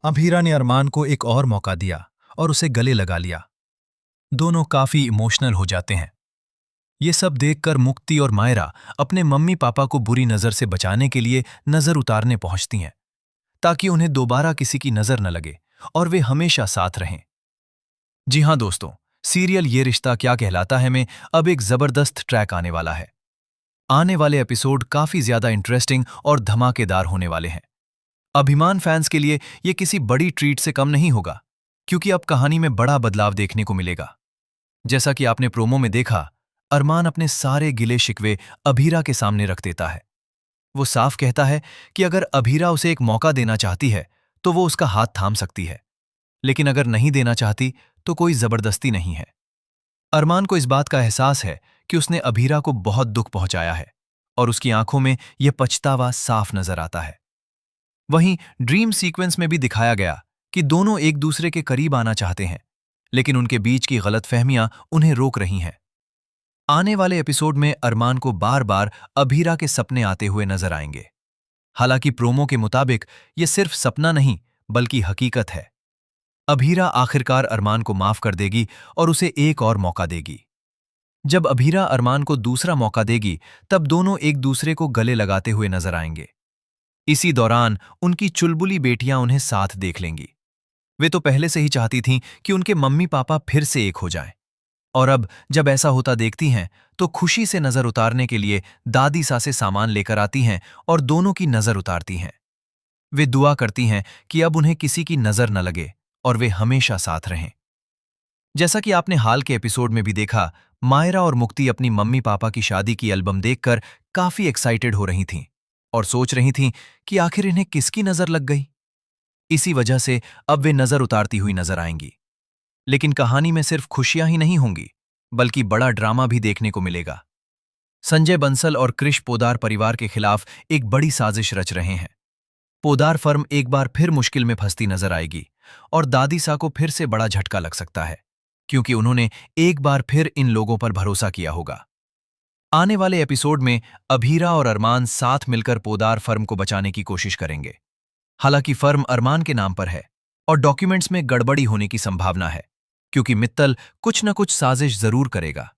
अभीरा ने अरमान को एक और मौका दिया और उसे गले लगा लिया। दोनों काफी इमोशनल हो जाते हैं। ये सब देखकर मुक्ति और मायरा अपने मम्मी पापा को बुरी नजर से बचाने के लिए नजर उतारने पहुंचती हैं, ताकि उन्हें दोबारा किसी की नजर न लगे और वे हमेशा साथ रहें। जी हां दोस्तों, सीरियल ये रिश्ता क्या कहलाता है में अब एक जबरदस्त ट्रैक आने वाला है। आने वाले एपिसोड काफी ज्यादा इंटरेस्टिंग और धमाकेदार होने वाले हैं। अभिमान फैंस के लिए ये किसी बड़ी ट्रीट से कम नहीं होगा, क्योंकि अब कहानी में बड़ा बदलाव देखने को मिलेगा। जैसा कि आपने प्रोमो में देखा, अरमान अपने सारे गिले शिकवे अभीरा के सामने रख देता है। वो साफ कहता है कि अगर अभीरा उसे एक मौका देना चाहती है तो वो उसका हाथ थाम सकती है, लेकिन अगर नहीं देना चाहती तो कोई जबरदस्ती नहीं है। अरमान को इस बात का एहसास है कि उसने अभीरा को बहुत दुख पहुंचाया है और उसकी आंखों में यह पछतावा साफ नजर आता है। वहीं ड्रीम सीक्वेंस में भी दिखाया गया कि दोनों एक दूसरे के करीब आना चाहते हैं, लेकिन उनके बीच की गलतफहमियां उन्हें रोक रही हैं। आने वाले एपिसोड में अरमान को बार बार अभीरा के सपने आते हुए नजर आएंगे। हालांकि प्रोमो के मुताबिक ये सिर्फ सपना नहीं बल्कि हकीकत है। अभीरा आखिरकार अरमान को माफ कर देगी और उसे एक और मौका देगी। जब अभीरा अरमान को दूसरा मौका देगी, तब दोनों एक दूसरे को गले लगाते हुए नजर आएंगे। इसी दौरान उनकी चुलबुली बेटियां उन्हें साथ देख लेंगी। वे तो पहले से ही चाहती थीं कि उनके मम्मी पापा फिर से एक हो जाएं, और अब जब ऐसा होता देखती हैं तो खुशी से नजर उतारने के लिए दादी सासे सामान लेकर आती हैं और दोनों की नजर उतारती हैं। वे दुआ करती हैं कि अब उन्हें किसी की नजर न लगे और वे हमेशा साथ रहें। जैसा कि आपने हाल के एपिसोड में भी देखा, मायरा और मुक्ति अपनी मम्मी पापा की शादी की एल्बम देखकर काफी एक्साइटेड हो रही थीं और सोच रही थीं कि आखिर इन्हें किसकी नजर लग गई। इसी वजह से अब वे नजर उतारती हुई नजर आएंगी। लेकिन कहानी में सिर्फ खुशियां ही नहीं होंगी, बल्कि बड़ा ड्रामा भी देखने को मिलेगा। संजय बंसल और कृष पोदार परिवार के खिलाफ एक बड़ी साजिश रच रहे हैं। पोदार फर्म एक बार फिर मुश्किल में फंसती नजर आएगी और दादी सा को फिर से बड़ा झटका लग सकता है, क्योंकि उन्होंने एक बार फिर इन लोगों पर भरोसा किया होगा। आने वाले एपिसोड में अभीरा और अरमान साथ मिलकर पोदार फर्म को बचाने की कोशिश करेंगे। हालांकि फर्म अरमान के नाम पर है और डॉक्यूमेंट्स में गड़बड़ी होने की संभावना है, क्योंकि मित्तल कुछ न कुछ साजिश जरूर करेगा।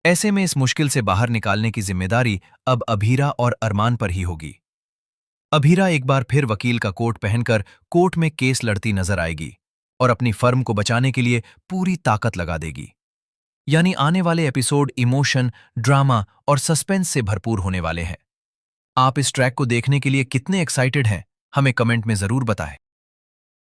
ऐसे में इस मुश्किल से बाहर निकालने की जिम्मेदारी अब अभीरा और अरमान पर ही होगी। अभीरा एक बार फिर वकील का कोट पहनकर कोर्ट में केस लड़ती नजर आएगी और अपनी फर्म को बचाने के लिए पूरी ताकत लगा देगी। यानी आने वाले एपिसोड इमोशन, ड्रामा और सस्पेंस से भरपूर होने वाले हैं। आप इस ट्रैक को देखने के लिए कितने एक्साइटेड हैं, हमें कमेंट में जरूर बताएं।